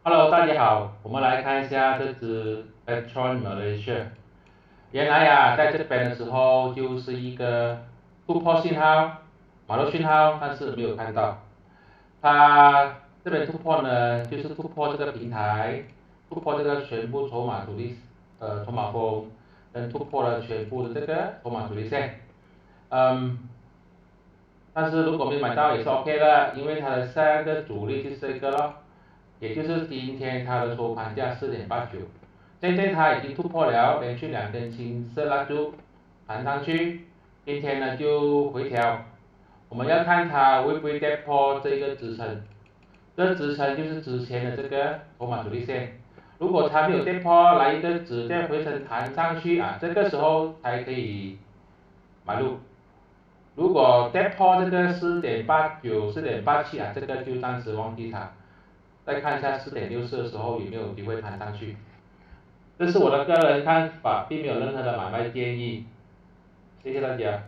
Hello，大家好，我们来看一下这只 Petron Malaysia。原来呀，在这边的时候就是一个突破信号，马路信号，但是没有看到。它这边突破呢，就是突破这个平台，突破这个全部筹码阻力筹码峰，跟突破了全部的这个筹码阻力线。嗯，但是如果没买到也是 OK 的，因为它的下一个阻力就是这个咯，也就是今天它的收盘价4.89，现在它已经突破了连续两根青色蜡烛弹上去，今天呢就回调，我们要看它会不会跌破这个支撑，这支撑就是之前的这个筹码阻力线，如果它没有跌破，来一个止跌回升弹上去啊，这个时候才可以买入。如果跌破这个4.89、4.87啊，这个就暂时忘记它。再看一下4.64的时候有没有机会弹上去。这是我的个人看法，并没有任何的买卖建议。谢谢大家。